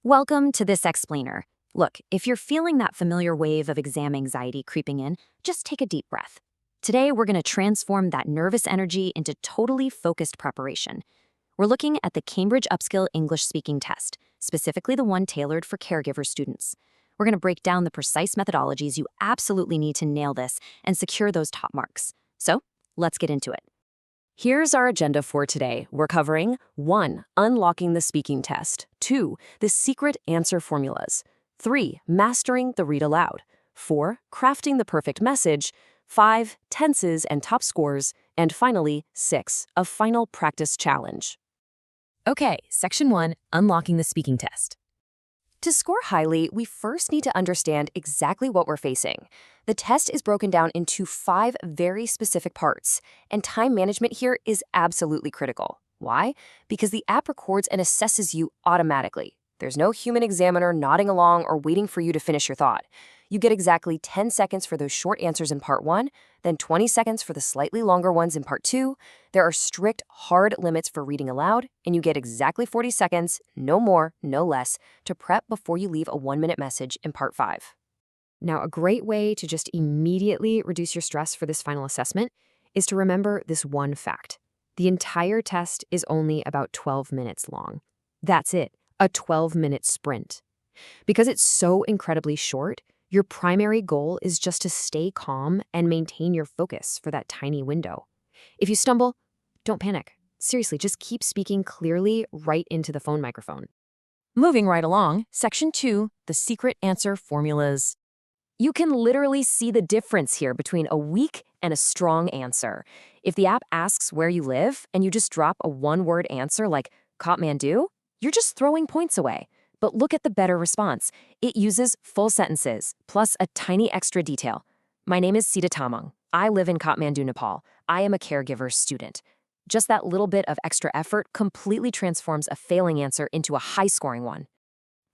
Welcome to this explainer. Look, if you're feeling that familiar wave of exam anxiety creeping in, just take a deep breath. Today, we're going to transform that nervous energy into totally focused preparation. We're looking at the Cambridge Upskill English speaking test, specifically the one tailored for caregiver students. We're going to break down the precise methodologies you absolutely need to nail this and secure those top marks. So, let's get into it. Here's our agenda for today. We're covering 1. Unlocking the speaking test. 2. The secret answer formulas. 3. Mastering the read aloud. 4. Crafting the perfect message. 5. Tenses and top scores. And finally, 6. A final practice challenge. Okay, Section 1, Unlocking the speaking test. To score highly, we first need to understand exactly what we're facing. The test is broken down into 5 very specific parts, and time management here is absolutely critical. Why? Because the app records and assesses you automatically. There's no human examiner nodding along or waiting for you to finish your thought. You get exactly 10 seconds for those short answers in Part 1, then 20 seconds for the slightly longer ones in Part 2. There are strict, hard limits for reading aloud, and you get exactly 40 seconds, no more, no less, to prep before you leave a 1-minute message in Part 5. Now, a great way to just immediately reduce your stress for this final assessment is to remember this one fact. The entire test is only about 12 minutes long. That's it, a 12-minute sprint. Because it's so incredibly short, your primary goal is just to stay calm and maintain your focus for that tiny window. If you stumble, don't panic. Seriously, just keep speaking clearly right into the phone microphone. Moving right along, Section 2, the secret answer formulas. You can literally see the difference here between a weak and a strong answer. If the app asks where you live and you just drop a one-word answer like Kathmandu, you're just throwing points away. But look at the better response. It uses full sentences, plus a tiny extra detail. My name is Sita Tamang. I live in Kathmandu, Nepal. I am a caregiver student. Just that little bit of extra effort completely transforms a failing answer into a high-scoring one.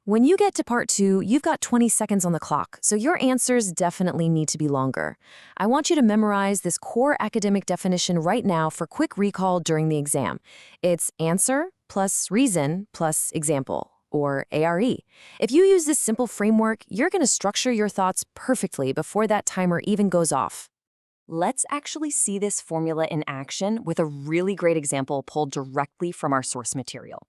When you get to Part 2, you've got 20 seconds on the clock, so your answers definitely need to be longer. I want you to memorize this core academic definition right now for quick recall during the exam. It's answer plus reason plus example, or ARE. If you use this simple framework, you're going to structure your thoughts perfectly before that timer even goes off. Let's actually see this formula in action with a really great example pulled directly from our source material.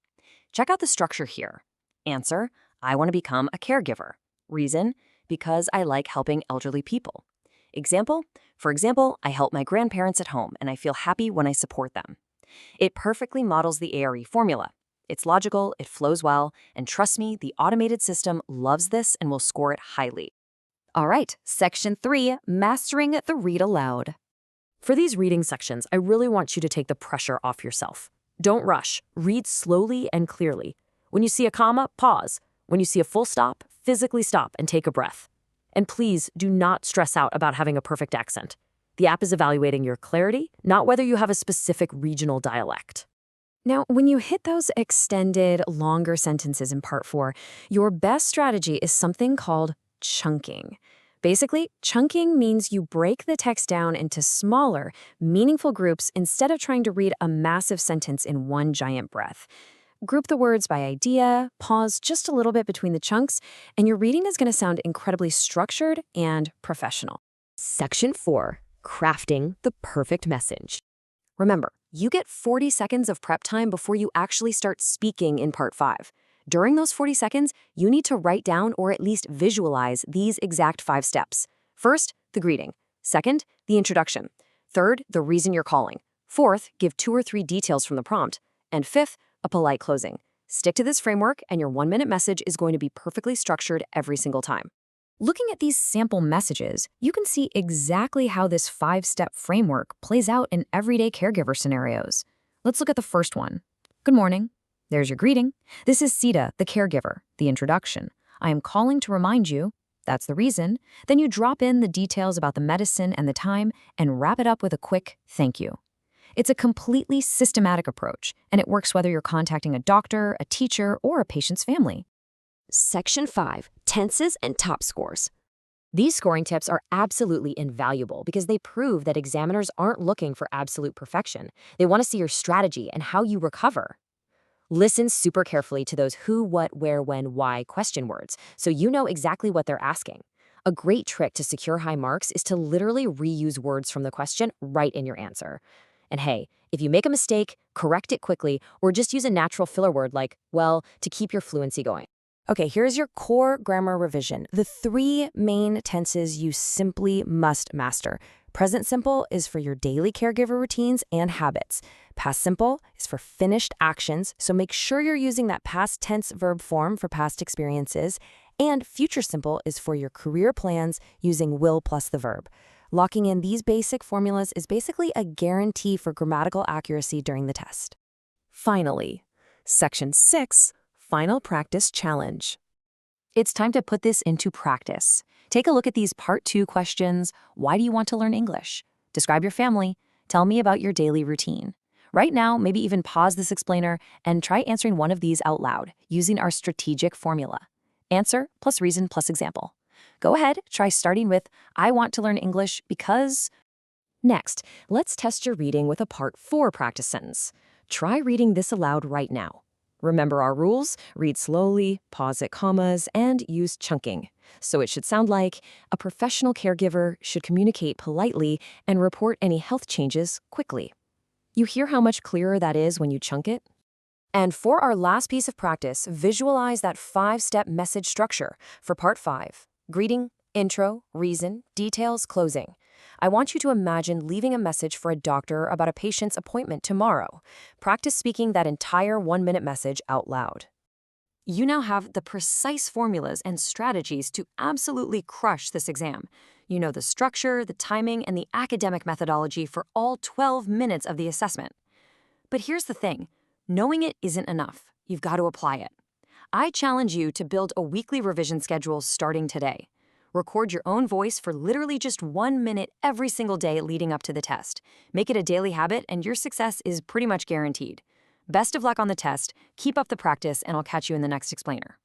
Check out the structure here. Answer, I want to become a caregiver. Reason, because I like helping elderly people. Example, for example, I help my grandparents at home and I feel happy when I support them. It perfectly models the ARE formula. It's logical, it flows well, and trust me, the automated system loves this and will score it highly. All right, Section 3, Mastering the Read Aloud. For these reading sections, I really want you to take the pressure off yourself. Don't rush. Read slowly and clearly. When you see a comma, pause. When you see a full stop, physically stop and take a breath. And please do not stress out about having a perfect accent. The app is evaluating your clarity, not whether you have a specific regional dialect. Now, when you hit those extended, longer sentences in Part 4, your best strategy is something called chunking. Basically, chunking means you break the text down into smaller, meaningful groups instead of trying to read a massive sentence in one giant breath. Group the words by idea, pause just a little bit between the chunks, and your reading is going to sound incredibly structured and professional. Section 4, Crafting the Perfect Message. Remember, you get 40 seconds of prep time before you actually start speaking in Part 5. During those 40 seconds, you need to write down or at least visualize these exact 5 steps. First, the greeting. Second, the introduction. Third, the reason you're calling. Fourth, give 2 or 3 details from the prompt. And fifth, a polite closing. Stick to this framework and your 1-minute message is going to be perfectly structured every single time. Looking at these sample messages, you can see exactly how this 5-step framework plays out in everyday caregiver scenarios. Let's look at the first one. Good morning. There's your greeting. This is Sita, the caregiver, the introduction. I am calling to remind you. That's the reason. Then you drop in the details about the medicine and the time and wrap it up with a quick thank you. It's a completely systematic approach, and it works whether you're contacting a doctor, a teacher, or a patient's family. Section 5, Tenses and Top Scores. These scoring tips are absolutely invaluable because they prove that examiners aren't looking for absolute perfection. They want to see your strategy and how you recover. Listen super carefully to those who, what, where, when, why question words so you know exactly what they're asking. A great trick to secure high marks is to literally reuse words from the question right in your answer. And hey, if you make a mistake, correct it quickly or just use a natural filler word like, well, to keep your fluency going. Okay, here's your core grammar revision. The 3 main tenses you simply must master. Present simple is for your daily caregiver routines and habits. Past simple is for finished actions, so make sure you're using that past tense verb form for past experiences. And future simple is for your career plans using will plus the verb. Locking in these basic formulas is basically a guarantee for grammatical accuracy during the test. Finally, Section 6, Final Practice Challenge. It's time to put this into practice. Take a look at these Part 2 questions. Why do you want to learn English? Describe your family. Tell me about your daily routine. Right now, maybe even pause this explainer and try answering one of these out loud using our strategic formula. Answer plus reason plus example. Go ahead, try starting with, I want to learn English because... Next, let's test your reading with a Part 4 practice sentence. Try reading this aloud right now. Remember our rules? Read slowly, pause at commas, and use chunking. So it should sound like, a professional caregiver should communicate politely and report any health changes quickly. You hear how much clearer that is when you chunk it? And for our last piece of practice, visualize that 5-step message structure for Part 5. Greeting, intro, reason, details, closing. I want you to imagine leaving a message for a doctor about a patient's appointment tomorrow. Practice speaking that entire 1-minute message out loud. You now have the precise formulas and strategies to absolutely crush this exam. You know the structure, the timing, and the academic methodology for all 12 minutes of the assessment. But here's the thing. Knowing it isn't enough. You've got to apply it. I challenge you to build a weekly revision schedule starting today. Record your own voice for literally just 1 minute every single day leading up to the test. Make it a daily habit and your success is pretty much guaranteed. Best of luck on the test, keep up the practice, and I'll catch you in the next explainer.